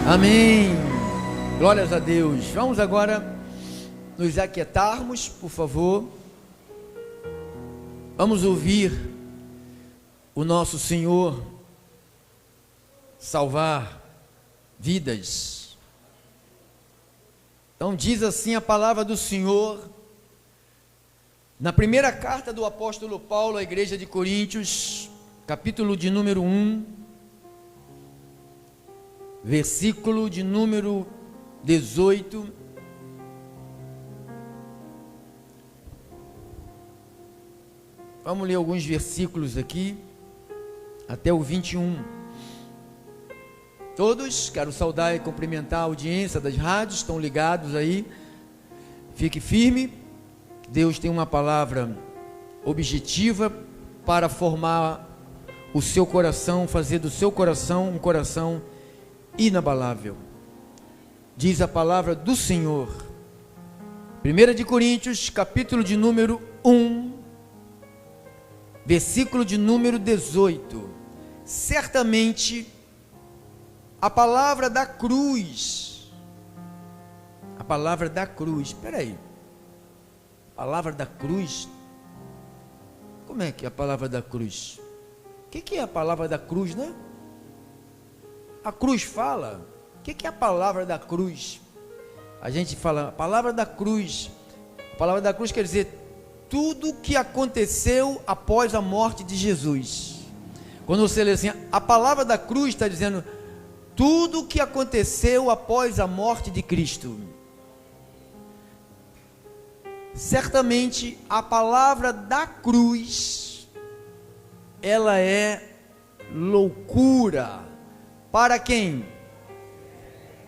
Amém. Glórias a Deus. Vamos agora nos aquietarmos, por favor. Vamos ouvir o nosso Senhor salvar vidas. Então diz assim a palavra do Senhor na primeira carta do apóstolo Paulo à igreja de Coríntios, capítulo de número 1, versículo de número 18. Vamos ler alguns versículos aqui, até o 21. Todos, quero saudar e cumprimentar a audiência das rádios, estão ligados aí. Fique firme, Deus tem uma palavra objetiva para formar o seu coração, fazer do seu coração um coração inabalável. Diz a palavra do Senhor, 1 de Coríntios, capítulo de número 1, versículo de número 18. Certamente a palavra da cruz, espera aí, palavra da cruz, como é que é a palavra da cruz? O que é a palavra da cruz, né? A cruz fala. O que é a palavra da cruz? A gente fala, a palavra da cruz. A palavra da cruz quer dizer tudo o que aconteceu após a morte de Jesus. Quando você lê assim, a palavra da cruz está dizendo tudo o que aconteceu após a morte de Cristo. Certamente a palavra da cruz, ela é loucura. Para quem?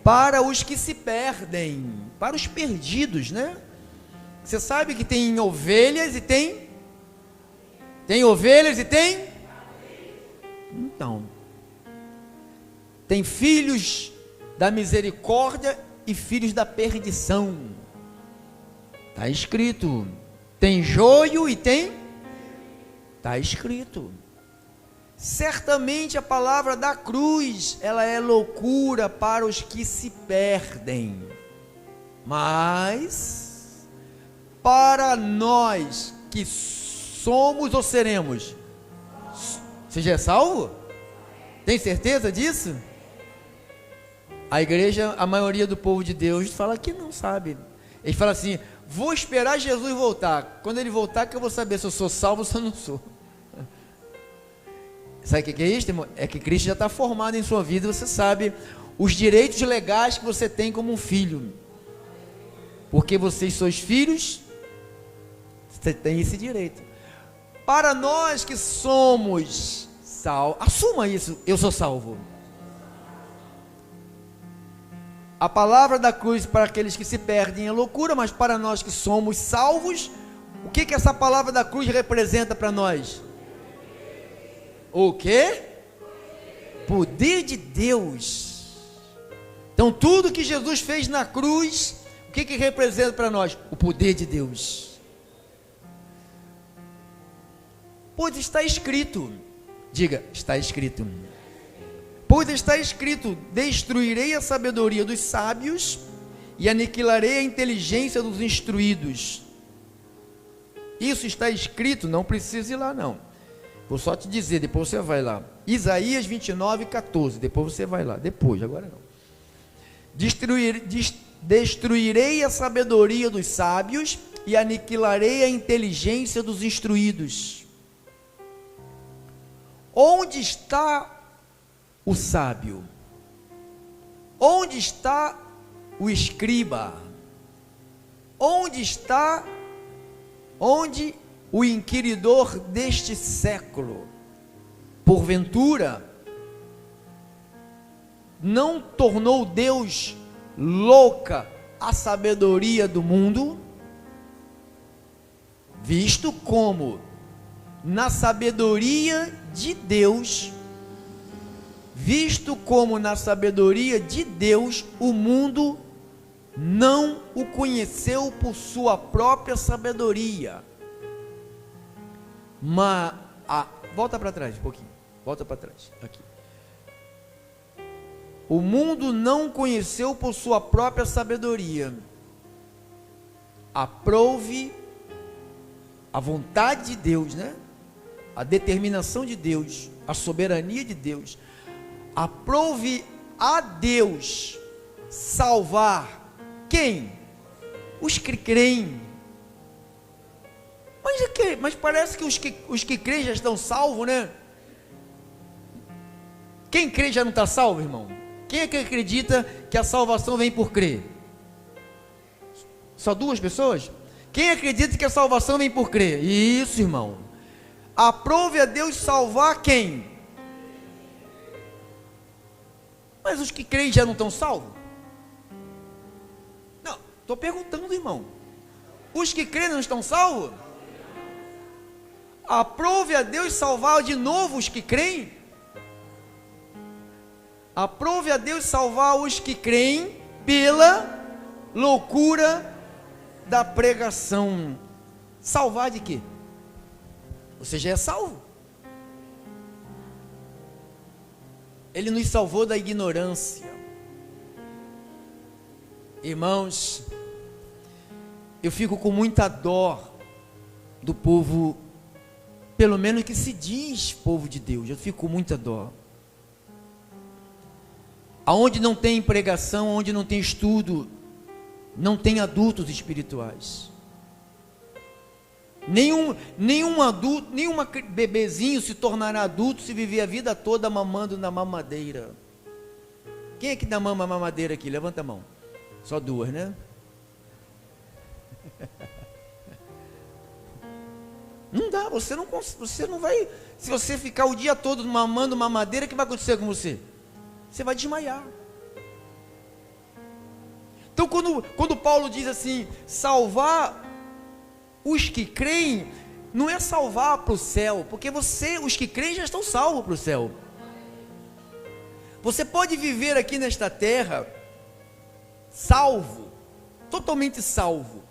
Para os que se perdem, para os perdidos, né? Você sabe que tem ovelhas e tem ovelhas e tem? Então, tem filhos da misericórdia e filhos da perdição. Está escrito. Tem joio e tem? Está escrito. Certamente a palavra da cruz, ela é loucura para os que se perdem, mas para nós que somos ou seremos, você já é salvo? Tem certeza disso? A igreja, a maioria do povo de Deus fala que não sabe. Eles falam assim, vou esperar Jesus voltar, quando ele voltar que eu vou saber se eu sou salvo ou se eu não sou. Sabe o que é isso, irmão? É que Cristo já está formado em sua vida, você sabe os direitos legais que você tem como um filho, porque vocês sois filhos, você tem esse direito. Para nós que somos salvos, assuma isso, eu sou salvo. A palavra da cruz para aqueles que se perdem é loucura, mas para nós que somos salvos, o que essa palavra da cruz representa para nós? O quê? Poder de Deus. Então tudo que Jesus fez na cruz, o que representa para nós? O poder de Deus. Pois está escrito, diga, está escrito. Pois está escrito, destruirei a sabedoria dos sábios e aniquilarei a inteligência dos instruídos. Isso está escrito, não precisa ir lá não. Vou só te dizer, depois você vai lá. Isaías 29:14. Depois você vai lá. Depois, agora não. Destruirei a sabedoria dos sábios e aniquilarei a inteligência dos instruídos. Onde está o sábio? Onde está o escriba? Onde está o inquiridor deste século? Porventura, não tornou Deus louca a sabedoria do mundo? Visto como na sabedoria de Deus, o mundo não o conheceu por sua própria sabedoria. Volta para trás um pouquinho, volta para trás, aqui. o mundo não conheceu por sua própria sabedoria. Aprove a vontade de Deus, né? A determinação de Deus, a soberania de Deus. Aprove a Deus salvar quem? Os que creem. Mas parece que os que creem já estão salvos, né? Quem crê já não está salvo, irmão? Quem é que acredita que a salvação vem por crer? Só duas pessoas? Quem acredita que a salvação vem por crer? Isso, irmão. Aprove a Deus salvar quem? Mas os que creem já não estão salvos? Não, estou perguntando, irmão. Os que creem não estão salvos? Aprove a Deus salvar de novo os que creem? Aprove a Deus salvar os que creem pela loucura da pregação. Salvar de quê? Você já é salvo. Ele nos salvou da ignorância. Irmãos, eu fico com muita dó do povo, pelo menos que se diz povo de Deus. Eu fico com muita dó. Aonde não tem pregação, onde não tem estudo, não tem adultos espirituais. Nenhum adulto, nenhum bebezinho se tornará adulto se viver a vida toda mamando na mamadeira. Quem é que dá mama mamadeira aqui? Levanta a mão. Só duas, né? Não dá, você não vai. Se você ficar o dia todo mamando mamadeira, o que vai acontecer com você? Você vai desmaiar. Então quando Paulo diz assim, salvar os que creem, não é salvar para o céu, porque os que creem já estão salvos para o céu. Você pode viver aqui nesta terra, salvo, totalmente salvo,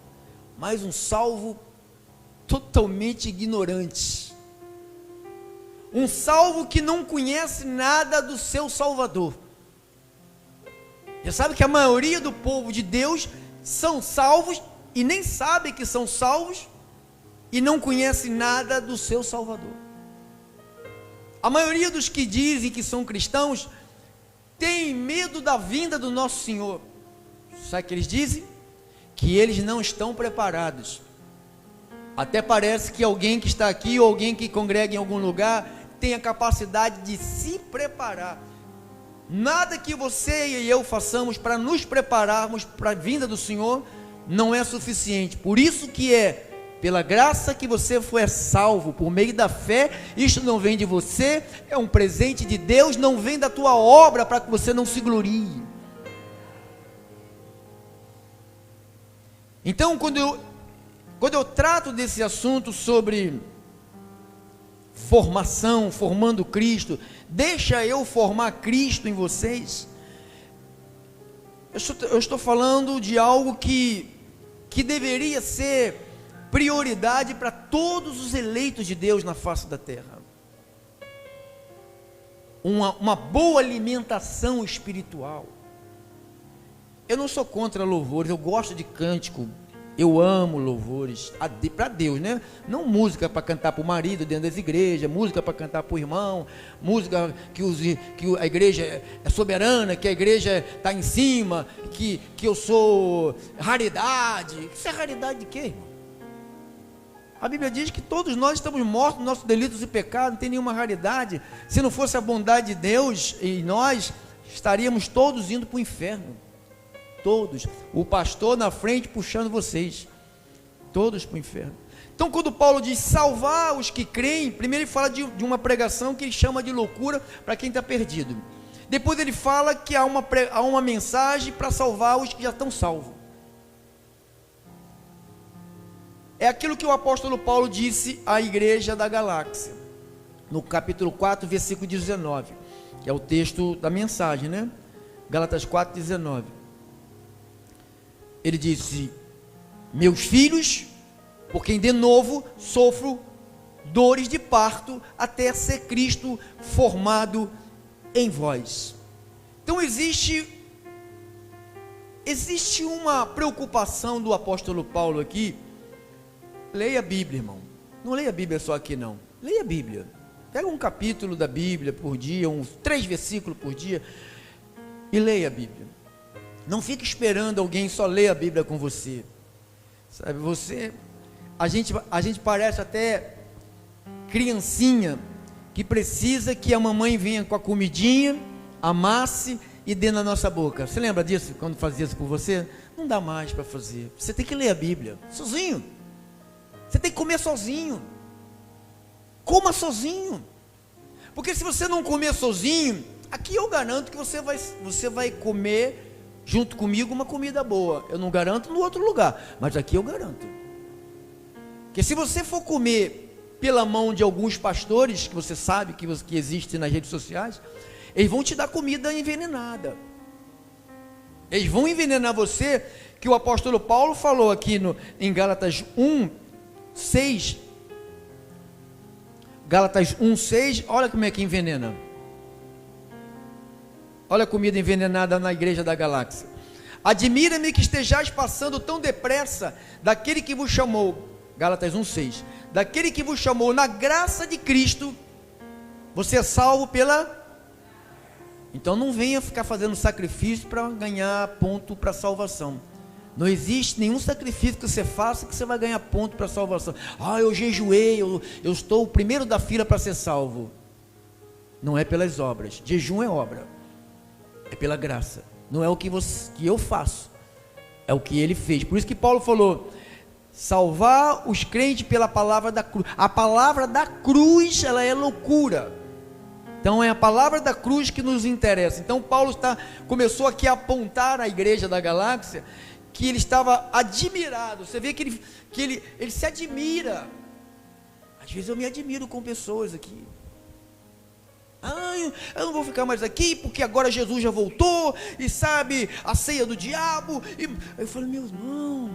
mas um salvo totalmente ignorante. Um salvo que não conhece nada do seu Salvador. Já sabe que a maioria do povo de Deus são salvos e nem sabe que são salvos e não conhece nada do seu Salvador. A maioria dos que dizem que são cristãos tem medo da vinda do nosso Senhor. Sabe o que eles dizem? Que eles não estão preparados. Até parece que alguém que está aqui ou alguém que congrega em algum lugar tem a capacidade de se preparar. Nada que você e eu façamos para nos prepararmos para a vinda do Senhor não é suficiente. Por isso que pela graça que você foi salvo por meio da fé. Isto não vem de você, é um presente de Deus, não vem da tua obra para que você não se glorie. Então, quando eu trato desse assunto sobre formação, formando Cristo, deixa eu formar Cristo em vocês, eu estou falando de algo que deveria ser prioridade para todos os eleitos de Deus na face da terra. Uma boa alimentação espiritual. Eu não sou contra louvores, eu gosto de cântico, eu amo louvores para Deus, né? Não música para cantar para o marido dentro das igrejas, música para cantar para o irmão, música que a igreja é soberana, que a igreja está em cima, que eu sou raridade. Isso é raridade de quê, irmão? A Bíblia diz que todos nós estamos mortos nos nossos delitos e pecados, não tem nenhuma raridade. Se não fosse a bondade de Deus em nós, estaríamos todos indo para o inferno. Todos, o pastor na frente puxando vocês, todos para o inferno. Então, quando Paulo diz salvar os que creem, primeiro ele fala de uma pregação que ele chama de loucura para quem está perdido. Depois ele fala que há uma mensagem para salvar os que já estão salvos. É aquilo que o apóstolo Paulo disse à igreja da Galáxia, no capítulo 4, versículo 19, que é o texto da mensagem, né? Gálatas 4, 19. Ele disse: meus filhos, por quem de novo sofro dores de parto, até ser Cristo formado em vós. Então existe uma preocupação do apóstolo Paulo aqui. Leia a Bíblia, irmão. Não leia a Bíblia só aqui, não. Leia a Bíblia. Pega um capítulo da Bíblia por dia, uns 3 versículos por dia, e leia a Bíblia. Não fique esperando alguém só ler a Bíblia com você. Sabe, a gente parece até criancinha que precisa que a mamãe venha com a comidinha, amasse e dê na nossa boca. Você lembra disso, quando fazia isso por você? Não dá mais para fazer. Você tem que ler a Bíblia sozinho. Você tem que comer sozinho. Coma sozinho. Porque se você não comer sozinho, aqui eu garanto que você vai comer junto comigo uma comida boa. Eu não garanto no outro lugar, mas aqui eu garanto. Que se você for comer pela mão de alguns pastores, que você sabe que existem nas redes sociais, eles vão te dar comida envenenada. Eles vão envenenar você, que o apóstolo Paulo falou aqui em Gálatas 1:6. Gálatas 1:6, olha como é que envenena. Olha a comida envenenada na igreja da Galáxia. Admira-me que estejais passando tão depressa daquele que vos chamou, Gálatas 1:6, daquele que vos chamou na graça de Cristo. Você é salvo pela... Então não venha ficar fazendo sacrifício para ganhar ponto para salvação. Não existe nenhum sacrifício que você faça que você vai ganhar ponto para salvação. Eu jejuei, eu estou o primeiro da fila para ser salvo. Não é pelas obras. Jejum é obra, é pela graça. Não é o que eu faço, é o que ele fez. Por isso que Paulo falou: salvar os crentes pela palavra da cruz. A palavra da cruz, ela é loucura. Então é a palavra da cruz que nos interessa. Então Paulo começou aqui a apontar à igreja da Galáxia que ele estava admirado. Você vê que ele se admira. Às vezes eu me admiro com pessoas aqui. Eu não vou ficar mais aqui porque agora Jesus já voltou e sabe a ceia do diabo. Eu falei, meu irmão,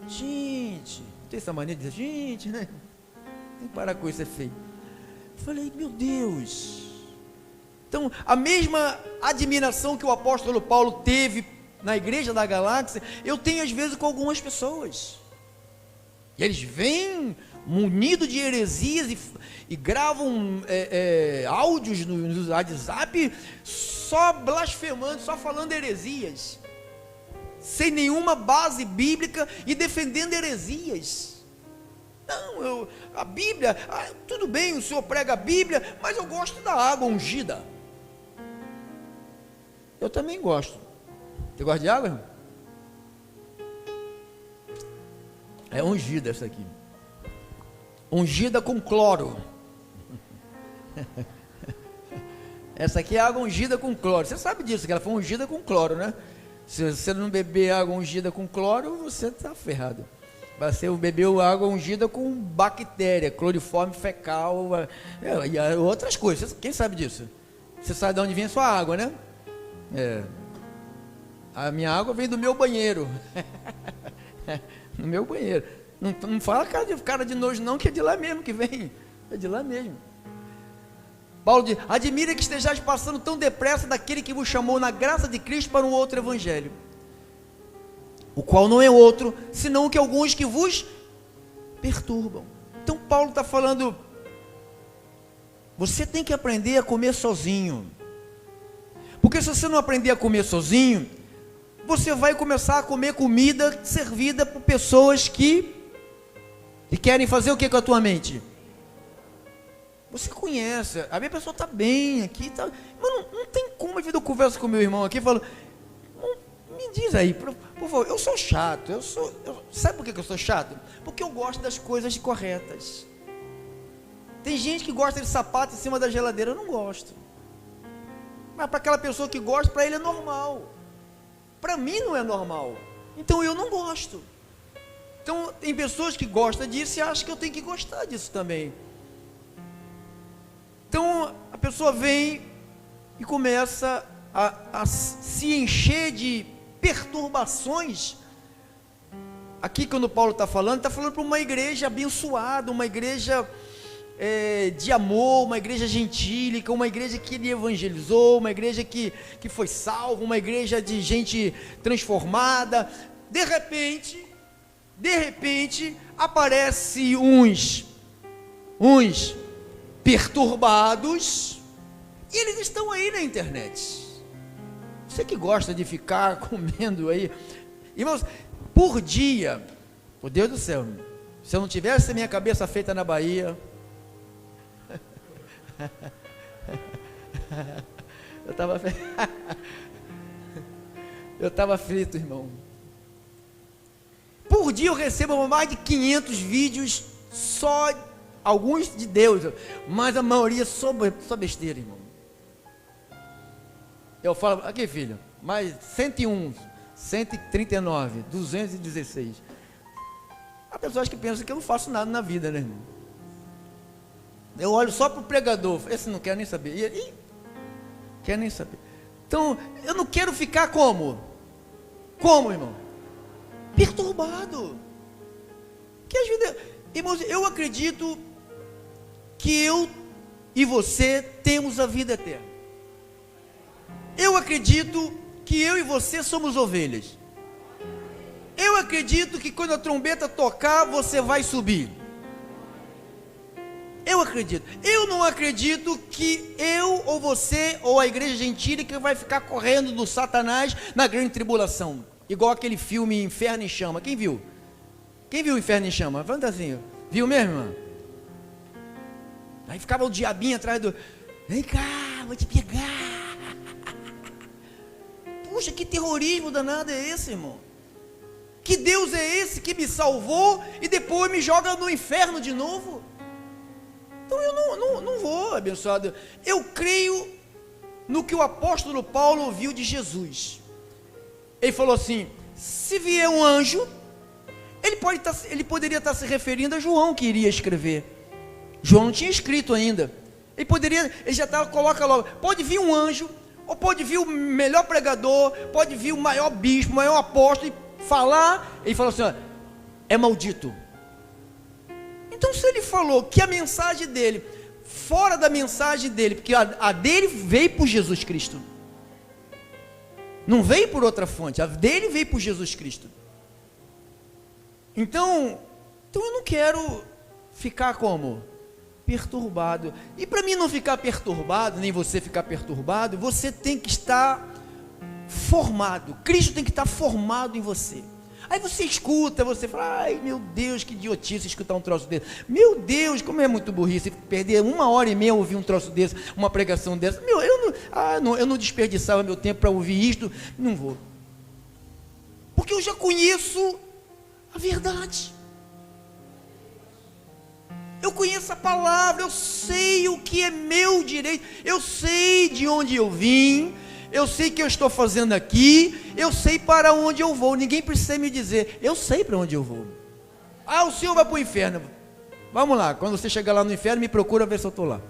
gente, não tem essa mania de dizer gente, né? Tem que parar com isso, é feio. Eu falei, meu Deus. Então a mesma admiração que o apóstolo Paulo teve na igreja da Galáxia, eu tenho às vezes com algumas pessoas. E eles vêm munidos de heresias e gravam áudios no WhatsApp só blasfemando, só falando heresias, sem nenhuma base bíblica e defendendo heresias. Não, a Bíblia, tudo bem, o senhor prega a Bíblia, mas eu gosto da água ungida. Eu também gosto. Você gosta de água, irmão? É ungida essa aqui. Ungida com cloro. Essa aqui é água ungida com cloro. Você sabe disso, que ela foi ungida com cloro, né? Se você não beber água ungida com cloro, você está ferrado. Você bebeu água ungida com bactéria, cloriforme fecal e outras coisas. Quem sabe disso? Você sabe de onde vem a sua água, né? A minha água vem do meu banheiro. No meu banheiro. Não fala cara de nojo não, que é de lá mesmo que vem. É de lá mesmo. Paulo diz: admira que estejais passando tão depressa daquele que vos chamou na graça de Cristo para um outro evangelho, o qual não é outro, senão que alguns que vos perturbam. Então Paulo está falando, você tem que aprender a comer sozinho, porque se você não aprender a comer sozinho, você vai começar a comer comida servida por pessoas que querem fazer o que com a tua mente? Você conhece, a minha pessoa está bem aqui, tá, mas não tem como. A vida eu converso com meu irmão aqui e falo, me diz aí, por favor, eu sou chato, sabe por que eu sou chato? Porque eu gosto das coisas corretas. Tem gente que gosta de sapato em cima da geladeira, eu não gosto. Mas para aquela pessoa que gosta, para ele é normal. Para mim não é normal. Então eu não gosto. Então tem pessoas que gostam disso e acham que eu tenho que gostar disso também. Então a pessoa vem e começa a se encher de perturbações. Aqui quando Paulo está falando para uma igreja abençoada, uma igreja de amor, uma igreja gentílica, uma igreja que ele evangelizou, uma igreja que foi salva, uma igreja de gente transformada. De repente, aparece uns perturbados, e eles estão aí na internet. Você que gosta de ficar comendo aí, irmãos, por dia, por Deus do céu, se eu não tivesse a minha cabeça feita na Bahia, eu estava frito, irmão. Por dia eu recebo mais de 500 vídeos, só alguns de Deus, mas a maioria só besteira, irmão. Eu falo, aqui filho, mais 101, 139, 216. Há pessoas que pensam que eu não faço nada na vida, né, irmão? Eu olho só para o pregador, esse não quer nem saber, quer nem saber. Então, eu não quero ficar como, irmão? Perturbado. Que ajuda, irmãos, eu acredito que eu e você temos a vida eterna. Eu acredito que eu e você somos ovelhas. Eu acredito que quando a trombeta tocar, você vai subir. Eu acredito. Eu não acredito que eu ou você ou a igreja gentílica vai ficar correndo do Satanás na grande tribulação, igual aquele filme Inferno em Chama. Quem viu? Quem viu Inferno em Chama? Fantasia. Viu mesmo, irmão? Aí ficava o diabinho atrás do... Vem cá, vou te pegar. Puxa, que terrorismo danado é esse, irmão? Que Deus é esse que me salvou e depois me joga no inferno de novo? Então eu não vou, abençoado. Eu creio no que o apóstolo Paulo ouviu de Jesus. Ele falou assim: se vier um anjo, ele poderia estar se referindo a João, que iria escrever. João não tinha escrito ainda. Ele já coloca logo, pode vir um anjo, ou pode vir o melhor pregador, pode vir o maior bispo, o maior apóstolo, e falar. Ele falou assim: ó, é maldito. Então, se ele falou que a mensagem dele, fora da mensagem dele, porque a dele veio por Jesus Cristo, não veio por outra fonte, a dele veio por Jesus Cristo. Então eu não quero ficar como? Perturbado. E para mim não ficar perturbado, nem você ficar perturbado, você tem que estar formado. Cristo tem que estar formado em você. Aí você escuta, você fala: ai meu Deus, que idiotice escutar um troço desse. Meu Deus, como é muito burrice perder 1h30 ouvir um troço desse, uma pregação dessa. Eu não desperdiçava meu tempo para ouvir isto. Não vou, porque eu já conheço a verdade. Eu conheço a palavra, eu sei o que é meu direito, eu sei de onde eu vim, eu sei o que eu estou fazendo aqui, eu sei para onde eu vou. Ninguém precisa me dizer, eu sei para onde eu vou. Ah, o senhor vai para o inferno. Vamos lá, quando você chegar lá no inferno, me procura ver se eu estou lá.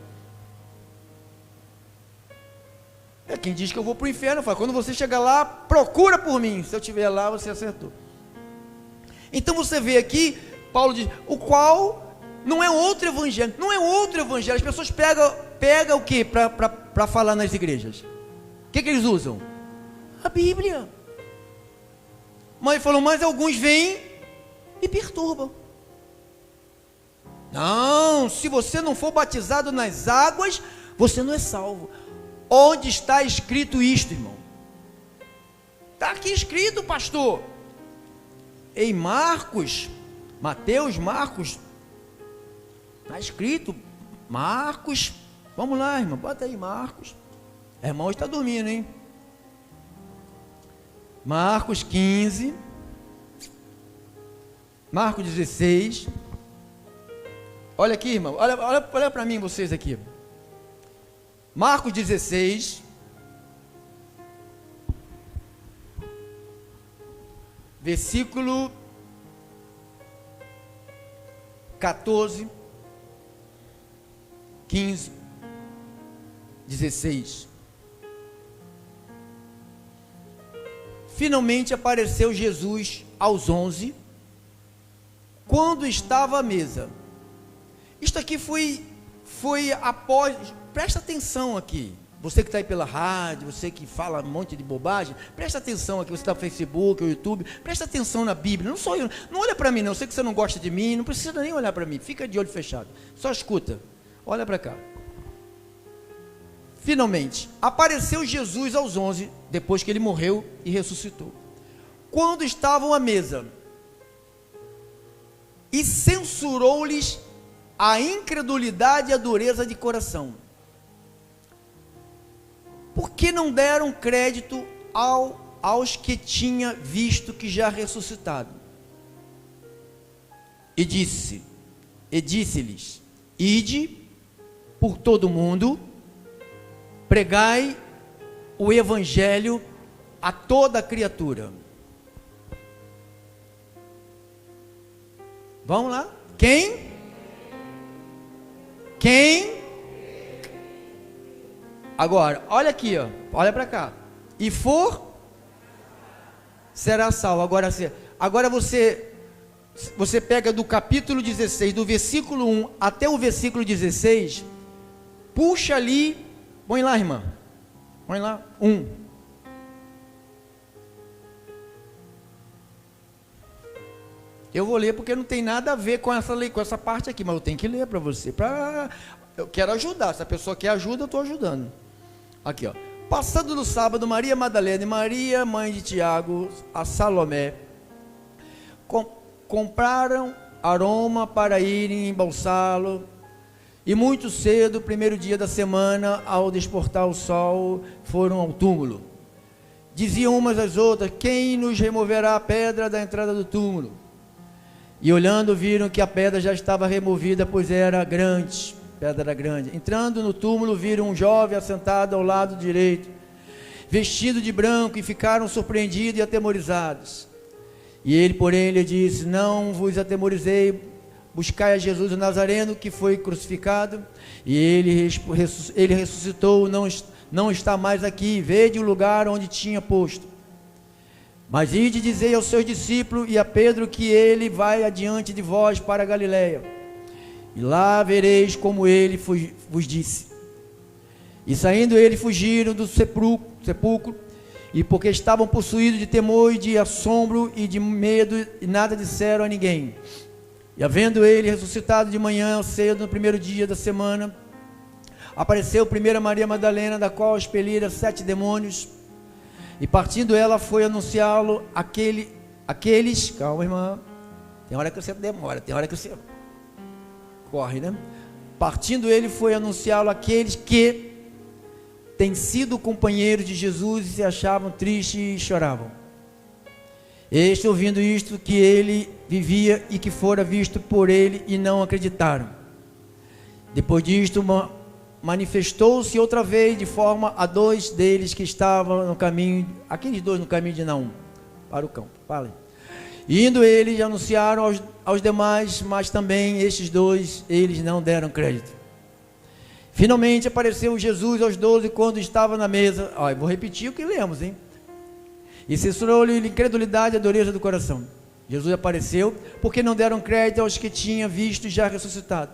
É quem diz que eu vou para o inferno, fala: quando você chegar lá, procura por mim. Se eu estiver lá, você acertou. Então você vê aqui, Paulo diz, o qual não é outro evangelho, não é outro evangelho. As pessoas pegam o que para falar nas igrejas? O que eles usam? A Bíblia. Mas ele falou: mas alguns vêm e perturbam. Não, se você não for batizado nas águas, você não é salvo. Onde está escrito isto, irmão? Está aqui escrito, pastor. Em Marcos, Mateus, Marcos, está escrito, Marcos, vamos lá, irmão, bota aí Marcos. O irmão está dormindo, hein? Marcos 15, Marcos 16, olha aqui, irmão, olha para mim, vocês aqui. Marcos 16, versículo 14, 15, 16. Finalmente apareceu Jesus aos 11, quando estava à mesa. Isto aqui foi foi após, presta atenção aqui, você que está aí pela rádio, você que fala um monte de bobagem, presta atenção aqui, você está no Facebook, no YouTube, presta atenção na Bíblia, não sou eu, não olha para mim não, eu sei que você não gosta de mim, não precisa nem olhar para mim, fica de olho fechado, só escuta, olha para cá. Finalmente, apareceu Jesus aos 11, depois que ele morreu e ressuscitou, quando estavam à mesa, e censurou-lhes a incredulidade e a dureza de coração, porque não deram crédito aos que tinha visto que já ressuscitado. E disse-lhes: ide por todo o mundo, pregai o evangelho a toda criatura. Vamos lá? Quem? Agora, olha aqui, ó, olha para cá. E for, será salvo. Agora você pega do capítulo 16, do versículo 1 até o versículo 16, puxa ali, põe lá, irmã, põe lá, 1. Eu vou ler porque não tem nada a ver com essa parte aqui, mas eu tenho que ler para você. Eu quero ajudar, se a pessoa quer ajuda, eu estou ajudando. Aqui, ó. Passando no sábado, Maria Madalena e Maria, mãe de Tiago, a Salomé, compraram aroma para irem embalsá-lo. E muito cedo, primeiro dia da semana, ao desportar o sol, foram ao túmulo. Diziam umas às outras: quem nos removerá a pedra da entrada do túmulo? E olhando, viram que a pedra já estava removida, pois era grande, pedra era grande. Entrando no túmulo, viram um jovem assentado ao lado direito, vestido de branco, e ficaram surpreendidos e atemorizados. E ele, porém, lhe disse: não vos atemorizei, buscai a Jesus o Nazareno, que foi crucificado, e ele ressuscitou, não está mais aqui, vede o lugar onde tinha posto. Mas ide dizei aos seus discípulos e a Pedro que ele vai adiante de vós para a Galileia, e lá vereis como ele vos disse. E saindo eles fugiram do sepulcro, e porque estavam possuídos de temor e de assombro e de medo, e nada disseram a ninguém. E havendo ele ressuscitado de manhã cedo, no primeiro dia da semana, apareceu primeiro a Maria Madalena, da qual expelira 7 demônios, e partindo ela foi anunciá-lo aqueles, calma irmã, tem hora que você demora, tem hora que você corre, né? Partindo ele foi anunciá-lo àqueles que têm sido companheiros de Jesus e se achavam tristes e choravam. Este, ouvindo isto, que ele vivia e que fora visto por ele, e não acreditaram. Depois disto, manifestou-se outra vez de forma a 2 deles que estavam no caminho, aqueles 2 no caminho de Naum, para o campo. Fala aí. Indo eles, anunciaram aos demais, mas também estes 2, eles não deram crédito. Finalmente apareceu Jesus aos 12 quando estava na mesa. Eu vou repetir o que lemos, hein? E censurou-lhe a incredulidade e a dureza do coração. Jesus apareceu porque não deram crédito aos que tinha visto e já ressuscitado.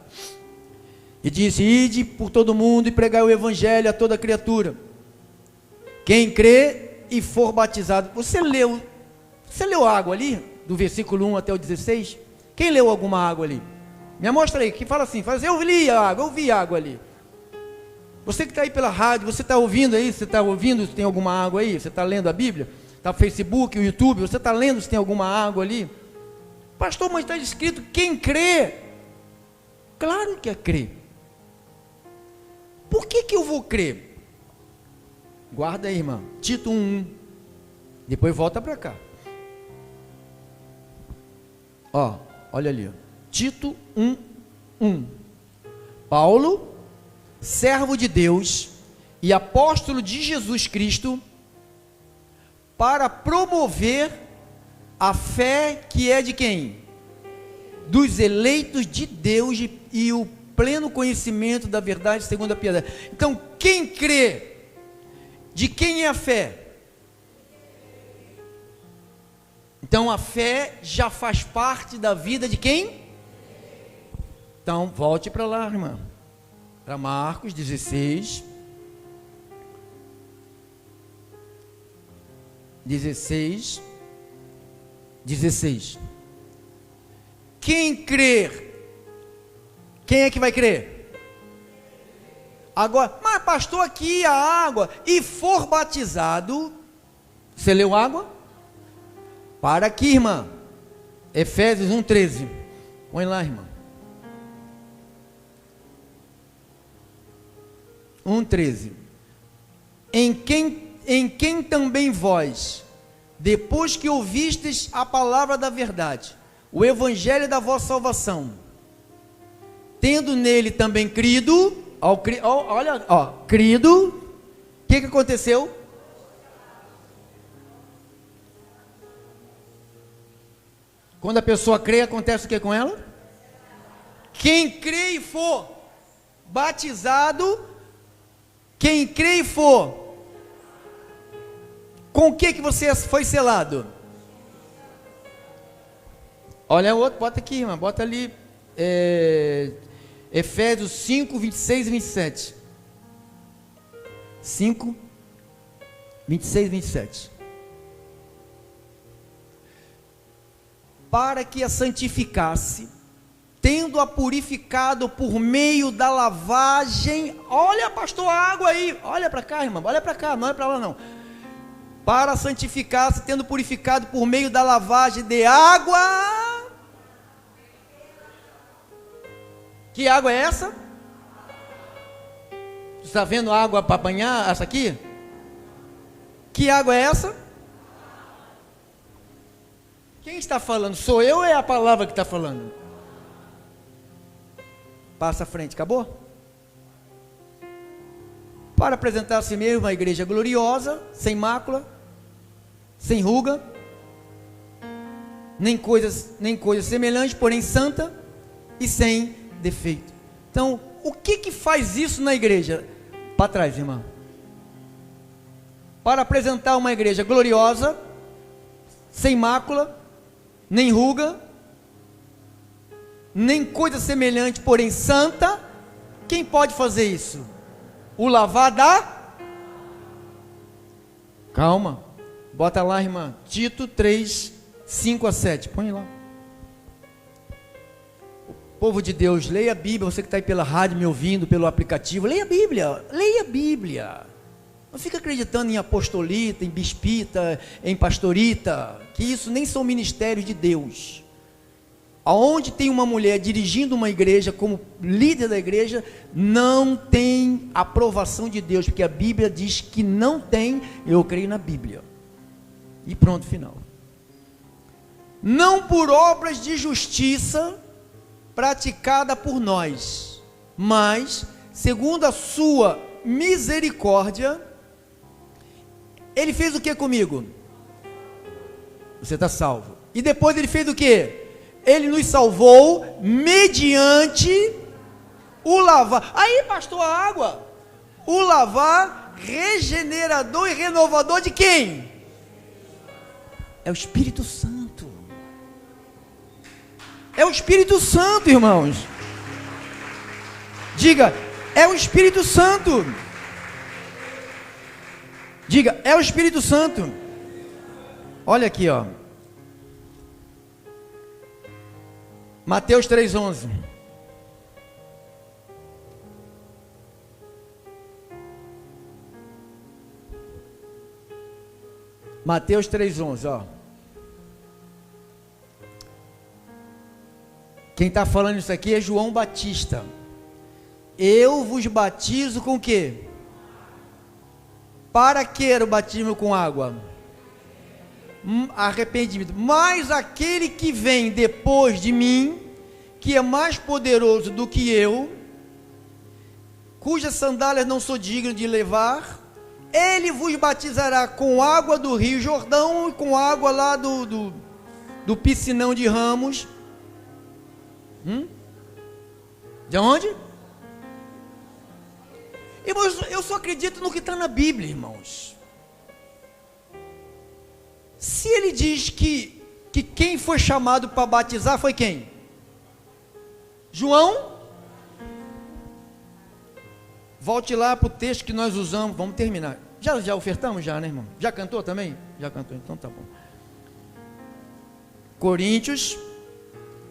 E disse: ide por todo mundo e pregai o evangelho a toda criatura. Quem crê e for batizado. Você leu água ali? Do versículo 1 até o 16? Quem leu alguma água ali? Me mostra aí, que fala assim, eu li a água, eu vi água ali. Você que está aí pela rádio, você está ouvindo aí, você está ouvindo se tem alguma água aí? Você está lendo a Bíblia? Está no Facebook, o YouTube, você está lendo se tem alguma água ali? Pastor, mas está escrito, quem crê? Claro que é crer. Por que eu vou crer? Guarda aí, irmão. Tito 1:1. Depois volta para cá. Olha ali. Tito 1:1. Paulo, servo de Deus e apóstolo de Jesus Cristo, para promover a fé que é de quem? Dos eleitos de Deus e o pleno conhecimento da verdade segundo a piedade. Então, quem crê? De quem é a fé? Então, a fé já faz parte da vida de quem? Então, volte para lá, irmã. Para Marcos 16. 16. Quem crer, quem é que vai crer? Agora, mas pastor, aqui a água, e for batizado, você leu água? Para aqui, irmã. Efésios 1:13. Põe lá, irmã. 1:13. Em quem também vós, depois que ouvistes a palavra da verdade, o evangelho da vossa salvação, tendo nele também crido, olha, crido, o que aconteceu? Quando a pessoa crê, acontece o que com ela? Quem crê e for batizado, quem crê e for, com o que você foi selado? Olha o outro, bota aqui, irmã, bota ali, Efésios 5, 26 e 27. 5, 26 e 27. Para que a santificasse, tendo-a purificado por meio da lavagem. Olha, pastor, a água aí. Olha para cá, irmã, olha para cá, não é para lá não. Para santificar-se, tendo purificado por meio da lavagem de água. Que água é essa? Você está vendo água para banhar? Essa aqui? Que água é essa? Quem está falando? Sou eu ou é a palavra que está falando? Passa à frente, acabou? Para apresentar a si mesmo uma igreja gloriosa, sem mácula, sem ruga, nem coisas semelhantes, porém santa e sem defeito. Então, o que faz isso na igreja? Para trás, irmã. Para apresentar uma igreja gloriosa, sem mácula, nem ruga, nem coisa semelhante, porém santa. Quem pode fazer isso? O lavar da... Calma, bota lá, irmã, Tito 3, 5 a 7, põe lá. Povo de Deus, leia a Bíblia. Você que está aí pela rádio me ouvindo, pelo aplicativo, leia a Bíblia, leia a Bíblia. Não fica acreditando em apostolita, em bispita, em pastorita, que isso nem são ministérios de Deus. Aonde tem uma mulher dirigindo uma igreja, como líder da igreja, não tem aprovação de Deus, porque a Bíblia diz que não tem. Eu creio na Bíblia. E pronto, final. Não por obras de justiça praticada por nós, mas segundo a sua misericórdia. Ele fez o que comigo? Você está salvo. E depois ele fez o que? Ele nos salvou mediante o lavar. Aí, pastor, a água. O lavar regenerador e renovador de quem? É o Espírito Santo. É o Espírito Santo, irmãos. Diga, é o Espírito Santo. Diga, é o Espírito Santo. Olha aqui, ó. Mateus 3:11. Mateus 3:11, ó. Quem está falando isso aqui é João Batista. Eu vos batizo com o quê? Para que era o batismo com água? Arrependimento. Mas aquele que vem depois de mim, que é mais poderoso do que eu, cujas sandálias não sou digno de levar, ele vos batizará com água do rio Jordão e com água lá do piscinão de Ramos. De onde? Irmãos, eu só acredito no que está na Bíblia, irmãos. Se ele diz que quem foi chamado para batizar foi quem? João? Volte lá para o texto que nós usamos. Vamos terminar. Já ofertamos já, né, irmão? Já cantou também? Já cantou, então tá bom. Coríntios,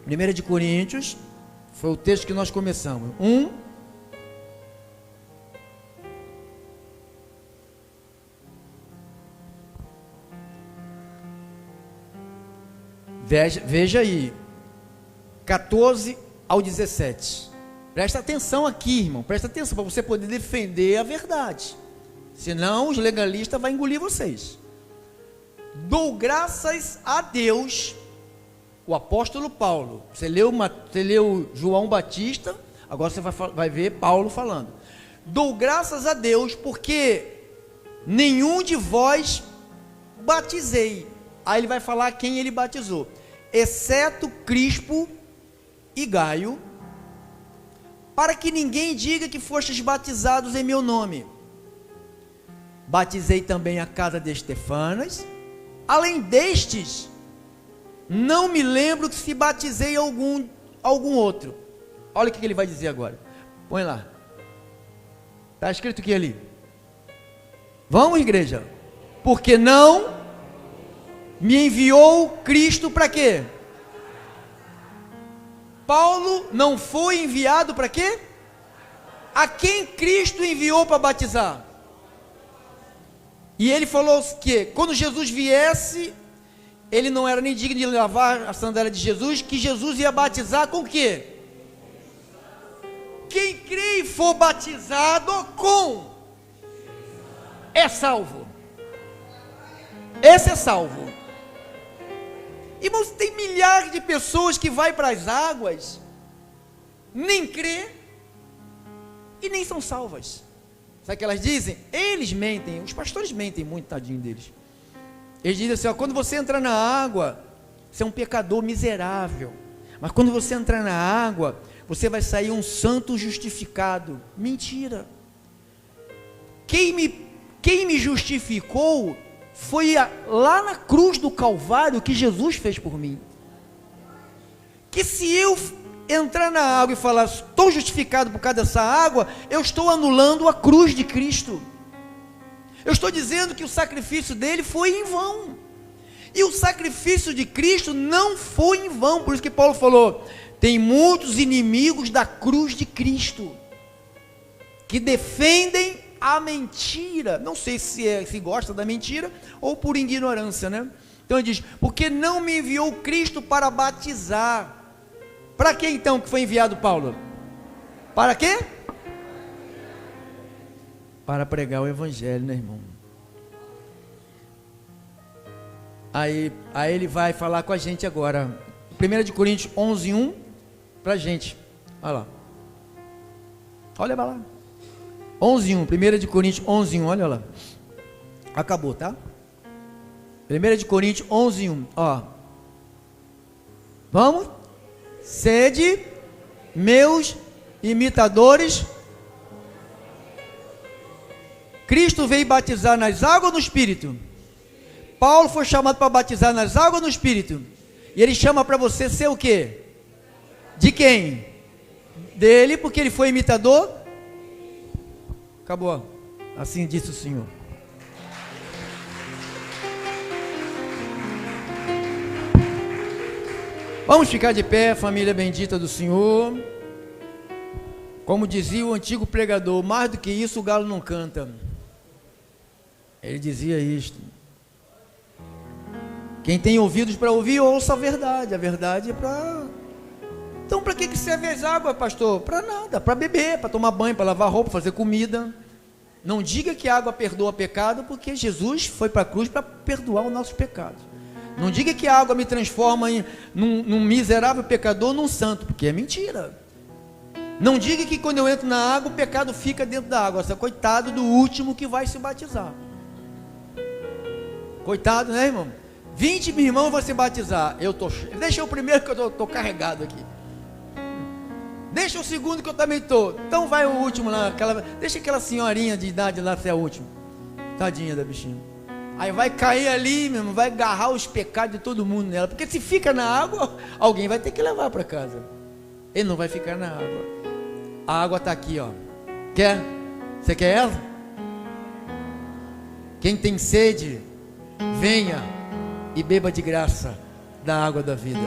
1 de Coríntios, foi o texto que nós começamos. 1. Veja aí, 14 ao 17. Presta atenção aqui, irmão. Presta atenção para você poder defender a verdade. Senão os legalistas vão engolir vocês. Dou graças a Deus. O apóstolo Paulo. Você leu João Batista. Agora você vai ver Paulo falando. Dou graças a Deus porque nenhum de vós batizei. Aí ele vai falar quem ele batizou. Exceto Crispo e Gaio, para que ninguém diga que fostes batizados em meu nome. Batizei também a casa de Estefanas. Além destes, não me lembro que se batizei algum outro. Olha o que ele vai dizer agora. Põe lá. Está escrito o que ali? Vamos, igreja. Porque não me enviou Cristo para quê? Paulo não foi enviado para quê? A quem Cristo enviou para batizar? E ele falou que quando Jesus viesse, ele não era nem digno de lavar a sandália de Jesus, que Jesus ia batizar com o quê? Quem crê e for batizado com é salvo. Esse é salvo. Irmãos, tem milhares de pessoas que vai para as águas, nem crê e nem são salvas. Sabe o que elas dizem? Eles mentem, os pastores mentem muito, tadinho deles. Eles dizem assim, ó, quando você entra na água, você é um pecador miserável, mas quando você entrar na água, você vai sair um santo justificado. Mentira. Quem me justificou foi lá na cruz do Calvário que Jesus fez por mim. Que se eu entrar na água e falar, estou justificado por causa dessa água, eu estou anulando a cruz de Cristo. Eu estou dizendo que o sacrifício dele foi em vão. E o sacrifício de Cristo não foi em vão. Por isso que Paulo falou, tem muitos inimigos da cruz de Cristo, que defendem a mentira. Não sei se gosta da mentira ou por ignorância, né? Então ele diz, porque não me enviou Cristo para batizar. Para que então que foi enviado Paulo? Para quê? Para pregar o evangelho, né, irmão? Aí ele vai falar com a gente agora. 1 de Coríntios 11:1 para a gente. Olha lá. Olha lá. 11:1, 1 de Coríntios 11:1, olha lá. Acabou, tá? 1 de Coríntios 11:1, ó. Vamos? Sede meus imitadores. Cristo veio batizar nas águas ou no Espírito? Paulo foi chamado para batizar nas águas ou no Espírito? E ele chama para você ser o quê? De quem? Dele, porque ele foi imitador. Acabou. Assim disse o Senhor. Vamos ficar de pé, família bendita do Senhor. Como dizia o antigo pregador, mais do que isso o galo não canta. Ele dizia isto. Quem tem ouvidos para ouvir, ouça a verdade. A verdade é para... Então para que serve as águas, pastor? Para nada, para beber, para tomar banho, para lavar roupa, fazer comida. Não diga que a água perdoa pecado, porque Jesus foi para a cruz para perdoar os nossos pecados. Não diga que a água me transforma num miserável pecador, num santo, porque é mentira. Não diga que quando eu entro na água, o pecado fica dentro da água. Você é coitado do último que vai se batizar. Coitado, né, irmão? 20 mil irmãos vão se batizar. Deixa o primeiro que eu estou carregado aqui. Deixa o segundo que eu também estou. Então vai o último lá. Deixa aquela senhorinha de idade lá ser a última. Tadinha da bichinha. Aí vai cair ali, meu irmão, vai agarrar os pecados de todo mundo nela. Porque se fica na água, alguém vai ter que levar para casa. Ele não vai ficar na água. A água está aqui, ó. Quer? Você quer ela? Quem tem sede, venha e beba de graça da água da vida.